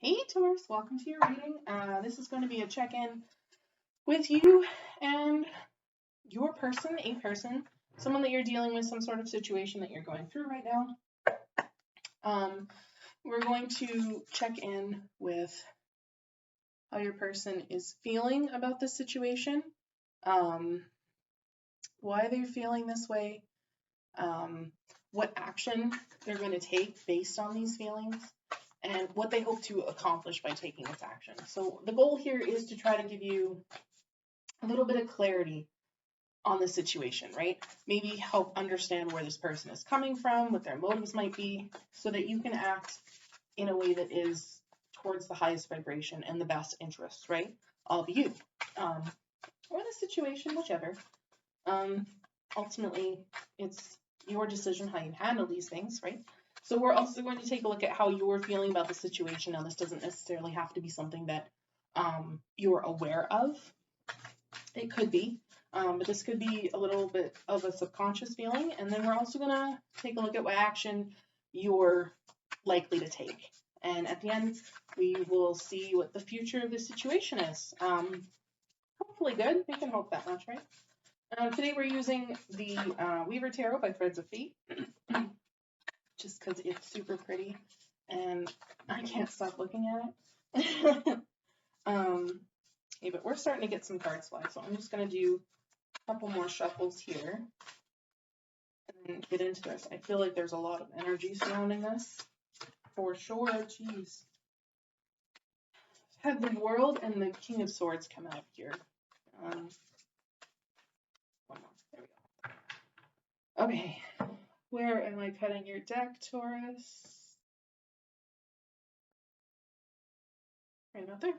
Hey Taurus, welcome to your reading. This is going to be a check-in with you and your person, a person, someone that you're dealing with, some sort of situation that you're going through right now. We're going to check in with how your person is feeling about this situation, why they're feeling this way, what action they're going to take based on these feelings, and what they hope to accomplish by taking this action. So the goal here is to try to give you a little bit of clarity on the situation, right? Maybe help understand where this person is coming from, what their motives might be, so that you can act in a way that is towards the highest vibration and the best interest, right, of you, or the situation, whichever. Ultimately, it's your decision how you handle these things, right? So we're also going to take a look at how you're feeling about the situation. Now, this doesn't necessarily have to be something that you're aware of. It could be, but this could be a little bit of a subconscious feeling. And then we're also going to take a look at what action you're likely to take. And at the end, we will see what the future of the situation is. Hopefully good. We can hope that much, right? Today we're using the Weaver Tarot by Threads of Fate, just because it's super pretty and I can't stop looking at it. Okay, but we're starting to get some cards fly, so I'm just going to do a couple more shuffles here and then get into this. I feel like there's a lot of energy surrounding this, for sure. Jeez. I've had the World and the King of Swords come out here. One more. There we go. Okay. Where am I cutting your deck, Taurus? Right about there.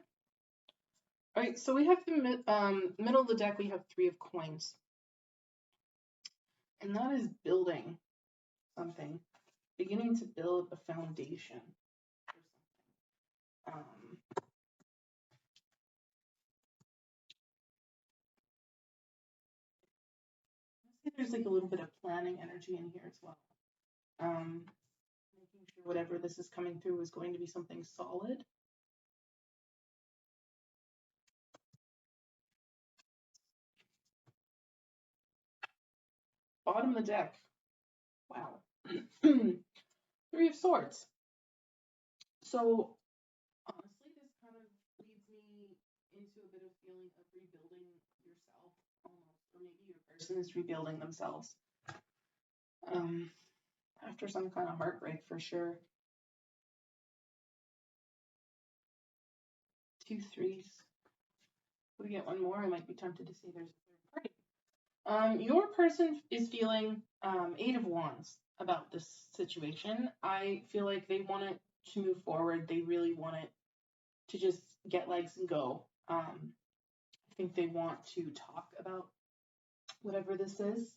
All right, so we have the middle of the deck, we have 3 of Coins. And that is building something, beginning to build a foundation for something. There's like a little bit of planning energy in here as well. Making sure whatever this is coming through is going to be something solid. Bottom of the deck. Wow. 3 of Swords. So honestly, this kind of leads me into a bit of feeling of rebuilding yourself almost, or maybe your person is rebuilding themselves. After some kind of heartbreak for sure. 2 3s. If we get one more, I might be tempted to say there's a third party. Your person is feeling 8 of Wands about this situation. I feel like they want it to move forward. They really want it to just get legs and go. I think they want to talk about whatever this is.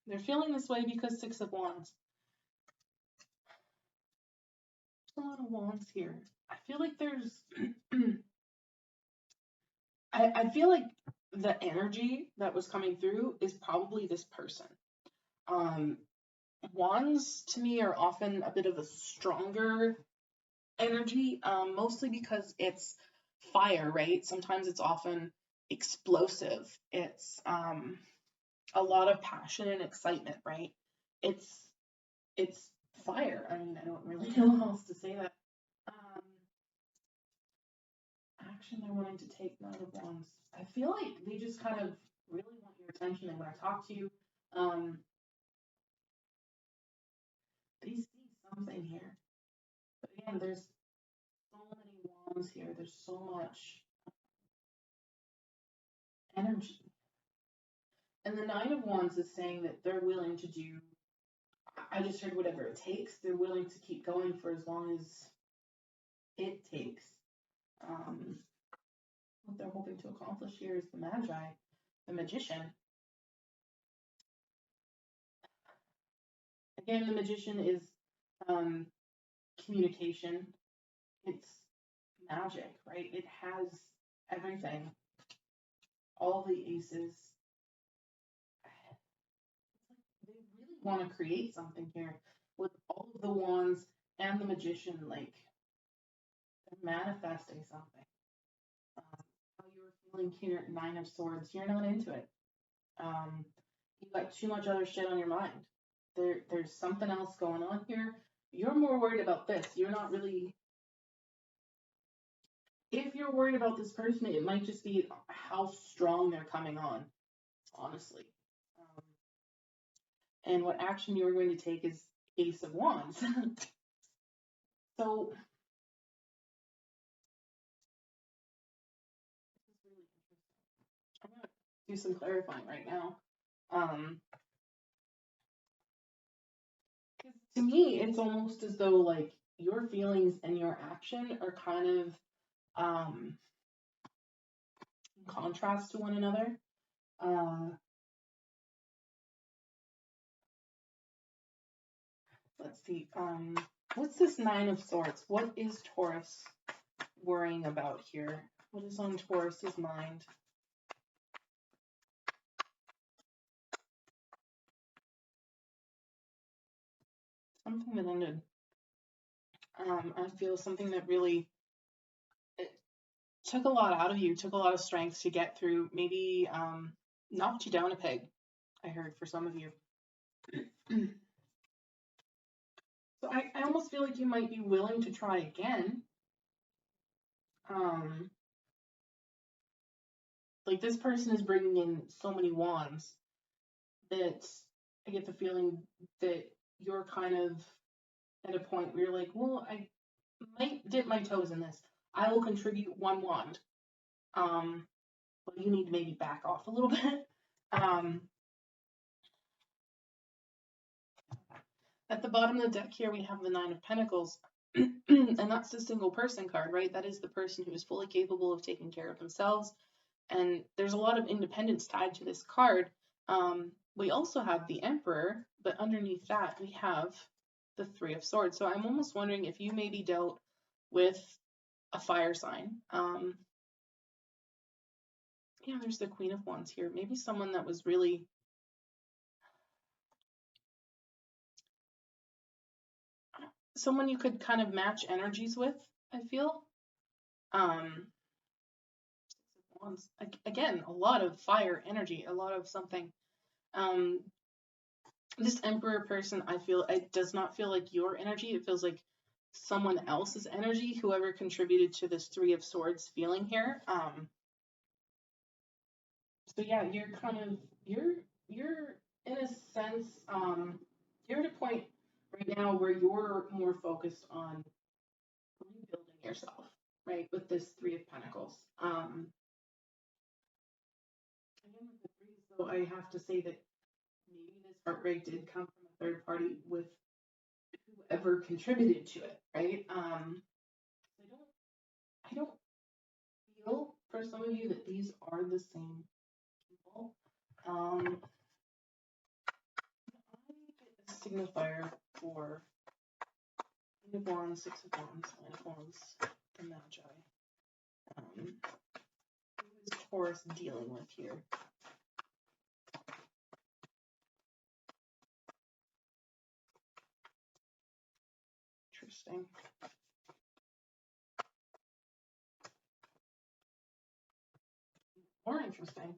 They're feeling this way because 6 of Wands. There's a lot of Wands here. I feel like there's I feel like the energy that was coming through is probably this person. Wands to me are often a bit of a stronger energy, mostly because it's fire, right? Sometimes it's often explosive. It's a lot of passion and excitement, right? It's fire. I mean, I don't really know how else to say that. Action they're wanting to take, 9 of Wands. I feel like they just kind of really want your attention. They want to talk to you. They see something here. But again, there's so many Wands here. There's so much energy. And the 9 of Wands is saying that they're willing to do, I just heard whatever it takes. They're willing to keep going for as long as it takes. What they're hoping to accomplish here is the Magi, the Magician. Again, the Magician is communication. It's magic, right? It has everything. All the aces. They really want to create something here with all of the Wands and the Magician, like manifesting something. How you were feeling here, Nine of Swords, you're not into it. You've got too much other shit on your mind. There's something else going on here. You're more worried about this. You're not really. If you're worried about this person, it might just be how strong they're coming on, honestly. And what action you are going to take is Ace of Wands. So this is really interesting. I'm going to do some clarifying right now. Because to me, it's almost as though like your feelings and your action are kind of in contrast to one another. Let's see. What's this Nine of Swords? What is Taurus worrying about here? What is on Taurus's mind? Something that ended. I feel something that really took a lot out of you, took a lot of strength to get through, maybe knocked you down a peg, I heard, for some of you. So I almost feel like you might be willing to try again. Like this person is bringing in so many wands that I get the feeling that you're kind of at a point where you're like, well, I might dip my toes in this. I will contribute one wand. But you need to maybe back off a little bit. At the bottom of the deck here, we have the Nine of Pentacles, and that's the single person card, right? That is the person who is fully capable of taking care of themselves, and there's a lot of independence tied to this card. We also have the Emperor, but underneath that, we have the Three of Swords. So I'm almost wondering if you maybe dealt with a fire sign. Yeah, there's the Queen of Wands here. Maybe someone that was really someone you could kind of match energies with, I feel. Again, a lot of fire energy, a lot of something. This Emperor person, I feel, it does not feel like your energy. It feels like someone else's energy, whoever contributed to this Three of Swords feeling here. So yeah, you're kind of, you're in a sense, you're at a point right now where you're more focused on rebuilding yourself, right? With this Three of Pentacles. Again, with the threes, though, I have to say that maybe this heartbreak did come from a third party with whoever contributed to it, right? I don't feel for some of you that these are the same people. I get a signifier for Queen of Wands, Six of Wands, Nine of Wands, the Magi. Who is Taurus dealing with here? Interesting. More interesting.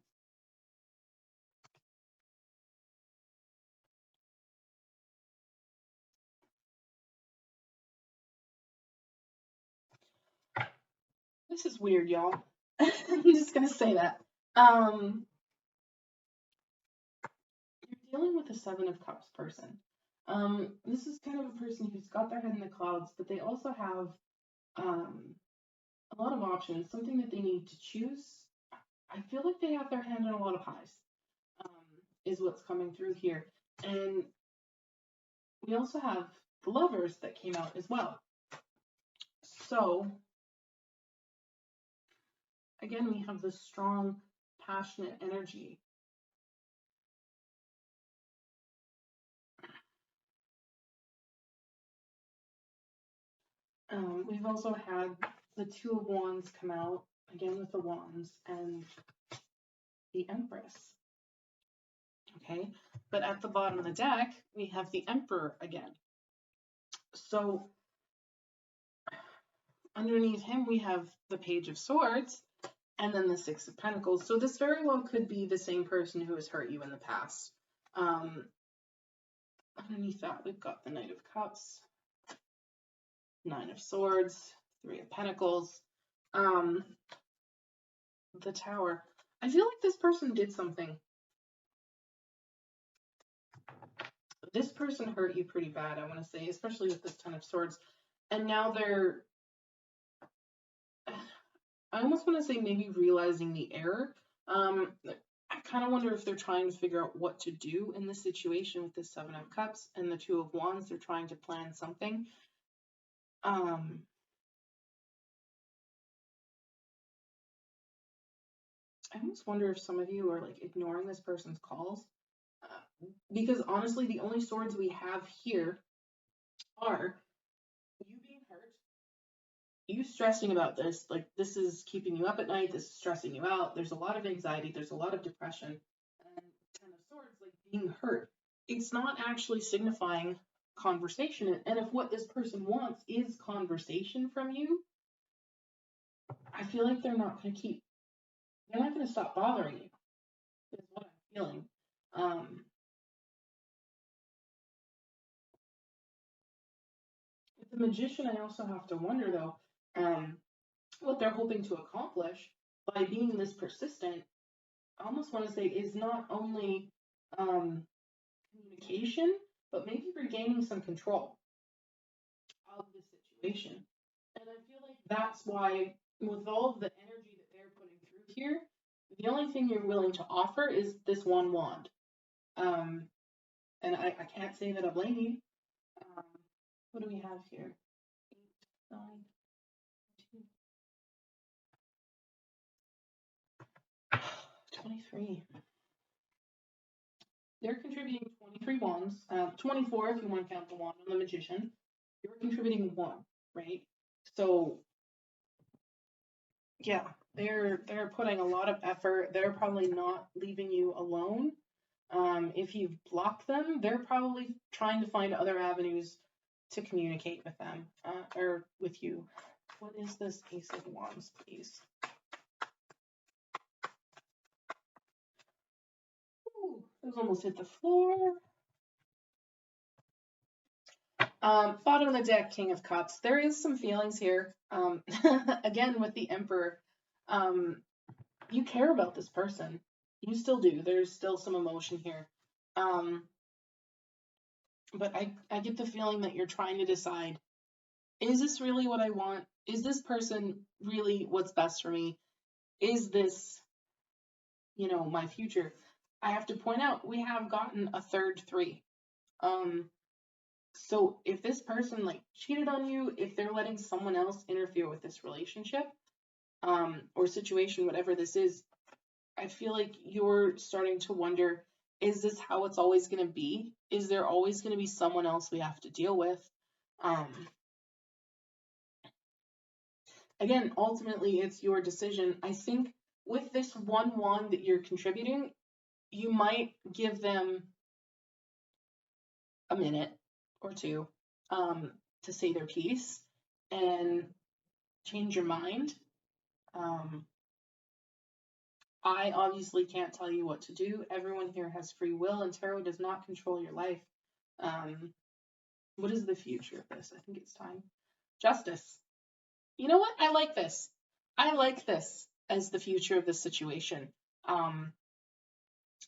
This is weird, y'all. I'm just gonna say that. You're dealing with a Seven of Cups person. This is kind of a person who's got their head in the clouds, but they also have a lot of options, something that they need to choose. I feel like they have their hand in a lot of pies, is what's coming through here. And we also have the Lovers that came out as well. So, again, we have this strong, passionate energy. We've also had the Two of Wands come out, again with the Wands, and the Empress. Okay, but at the bottom of the deck, we have the Emperor again. So underneath him, we have the Page of Swords and then the Six of Pentacles. So this very well could be the same person who has hurt you in the past. Underneath that, we've got the Knight of Cups, Nine of Swords, Three of Pentacles, the Tower. I feel like this person did something. This person hurt you pretty bad, I want to say, especially with this Ten of Swords. And now they're, I almost want to say maybe realizing the error. I kind of wonder if they're trying to figure out what to do in this situation with the Seven of Cups and the Two of Wands. They're trying to plan something. I almost wonder if some of you are like ignoring this person's calls. Because honestly, the only swords we have here are you being hurt, you stressing about this, like this is keeping you up at night, this is stressing you out, there's a lot of anxiety, there's a lot of depression, and Ten of Swords, like being hurt. It's not actually signifying conversation, and if what this person wants is conversation from you, I feel like they're not going to stop bothering you, is what I'm feeling. With the Magician, I also have to wonder, though, what they're hoping to accomplish by being this persistent. I almost want to say is not only communication, but maybe regaining some control of the situation. And I feel like that's why, with all the energy that they're putting through here, the only thing you're willing to offer is this one wand. And I can't say that I blame you. What do we have here? 8, 9, 2, 23. They're contributing 23 wands, 24 if you want to count the wand on the Magician. You're contributing 1, right? So, yeah, they're putting a lot of effort. They're probably not leaving you alone. If you've blocked them, they're probably trying to find other avenues to communicate with them, or with you. What is this Ace of Wands, please? Ooh, those almost hit the floor. Bottom of the deck, King of Cups. There is some feelings here. Again, with the Emperor, you care about this person. You still do. There's still some emotion here. But I get the feeling that you're trying to decide, is this really what I want? Is this person really what's best for me? Is this, my future? I have to point out, we have gotten a third 3. So if this person cheated on you, if they're letting someone else interfere with this relationship, or situation, whatever this is, I feel like you're starting to wonder, is this how it's always going to be? Is there always going to be someone else we have to deal with? Again, ultimately, it's your decision. I think with this one wand that you're contributing, you might give them a minute or two to say their piece and change your mind. I obviously can't tell you what to do. Everyone here has free will, and tarot does not control your life. What is the future of this? I think it's time. Justice. You know what? I like this. I like this as the future of this situation.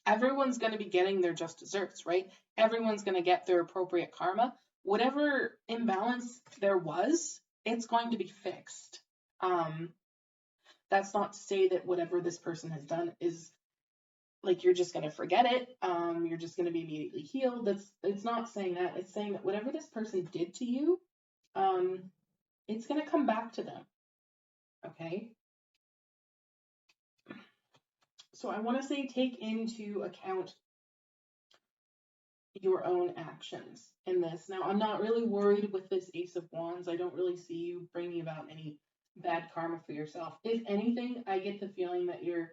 Everyone's going to be getting their just desserts, right? Everyone's going to get their appropriate karma. Whatever imbalance there was, it's going to be fixed. That's not to say that whatever this person has done is you're just going to forget it. You're just going to be immediately healed. It's not saying that. It's saying that whatever this person did to you, it's going to come back to them. Okay? So I want to say take into account your own actions in this. Now, I'm not really worried with this Ace of Wands. I don't really see you bringing about any bad karma for yourself. If anything, I get the feeling that you're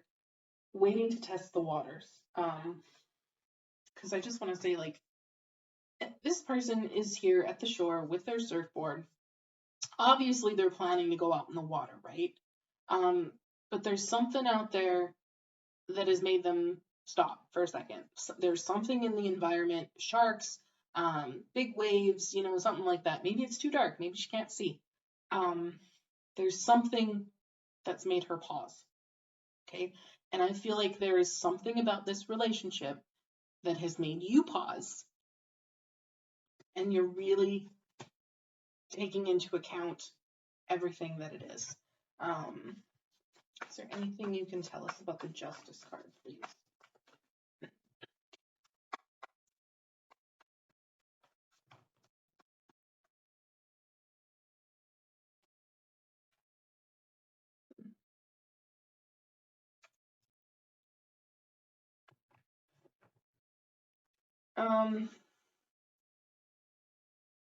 waiting to test the waters. Because I just want to say, this person is here at the shore with their surfboard. obviously they're planning to go out in the water, right? But there's something out there that has made them stop for a second. So there's something in the environment, sharks, big waves, you know, something like that. Maybe it's too dark. Maybe she can't see. There's something that's made her pause. Okay. And I feel like there is something about this relationship that has made you pause. And you're really taking into account everything that it is. Is there anything you can tell us about the Justice card, please?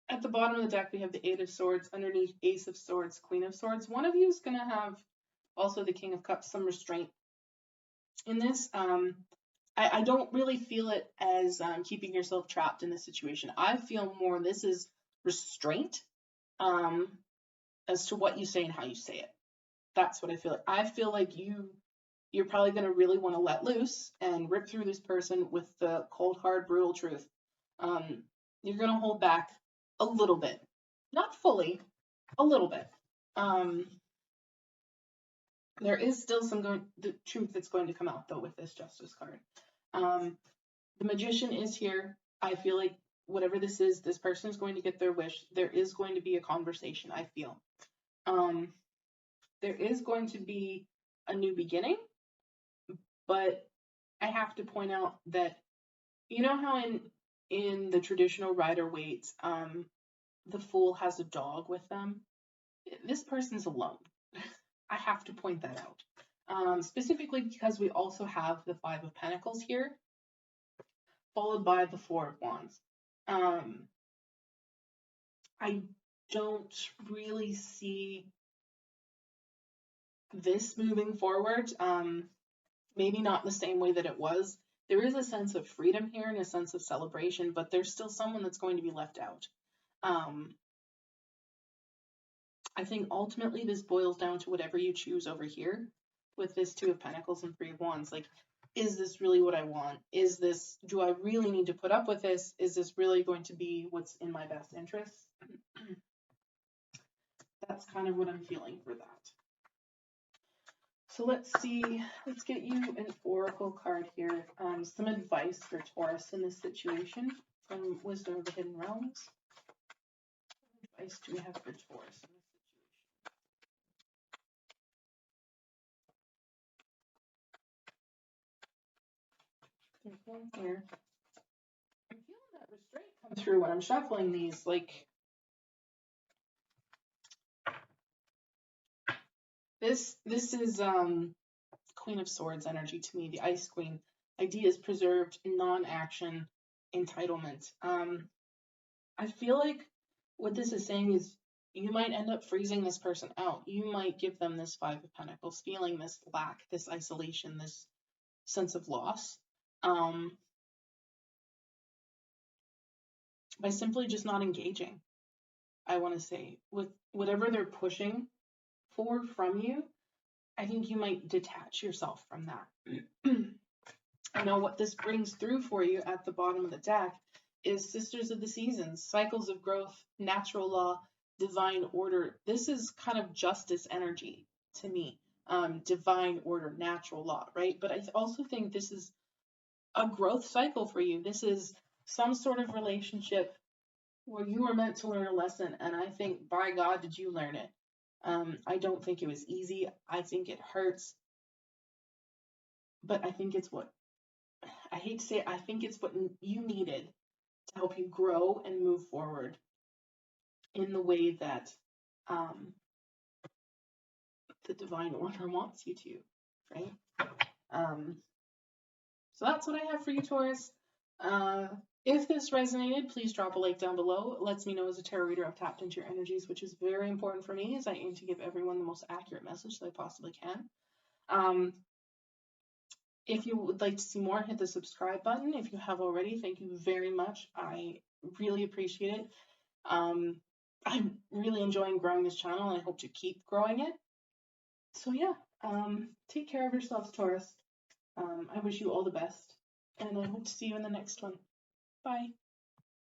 At the bottom of the deck, we have the Eight of Swords, underneath Ace of Swords, Queen of Swords. One of you is going to have also the King of Cups, some restraint in this. I don't really feel it as keeping yourself trapped in this situation. I feel more this is restraint as to what you say and how you say it. That's what I feel like. I feel like you're probably going to really want to let loose and rip through this person with the cold, hard, brutal truth. You're going to hold back a little bit. Not fully, a little bit. There is still the truth that's going to come out, though, with this Justice card. The Magician is here. I feel like whatever this is, this person is going to get their wish. There is going to be a conversation, I feel. There is going to be a new beginning, but I have to point out that, you know how in the traditional Rider-Waite, the Fool has a dog with them? This person's alone. I have to point that out. Specifically because we also have the Five of Pentacles here, followed by the Four of Wands. I don't really see this moving forward. Maybe not the same way that it was. There is a sense of freedom here and a sense of celebration, but there's still someone that's going to be left out. I think ultimately this boils down to whatever you choose over here with this Two of Pentacles and Three of Wands. Like, is this really what I want? Do I really need to put up with this? Is this really going to be what's in my best interest? That's kind of what I'm feeling for that. So let's get you an oracle card here. Some advice for Taurus in this situation from Wisdom of the Hidden Realms. What advice do we have for Taurus in this situation? There's one here. I'm feeling that restraint come through when I'm shuffling these. Like, this is Queen of Swords energy to me, the Ice Queen. Ideas preserved, non-action, entitlement. I feel like what this is saying is you might end up freezing this person out. You might give them this Five of Pentacles, feeling this lack, this isolation, this sense of loss, by simply just not engaging. I want to say, with whatever they're pushing for from you, I think you might detach yourself from that. I know what this brings through for you at the bottom of the deck is Sisters of the Seasons, cycles of growth, natural law, divine order. This is kind of justice energy to me. Divine order, natural law, right? But I also think this is a growth cycle for you. This is some sort of relationship where you were meant to learn a lesson, and I think, by God, did you learn it. I don't think it was easy. I think it hurts. But I think it's what, I hate to say it, I think it's what you needed to help you grow and move forward in the way that the divine order wants you to, right? So that's what I have for you, Taurus. If this resonated, please drop a like down below. It lets me know as a tarot reader I've tapped into your energies, which is very important for me as I aim to give everyone the most accurate message that I possibly can. If you would like to see more, hit the subscribe button. If you have already, thank you very much. I really appreciate it. I'm really enjoying growing this channel, and I hope to keep growing it. So yeah, take care of yourselves, Taurus. I wish you all the best, and I hope to see you in the next one. Bye.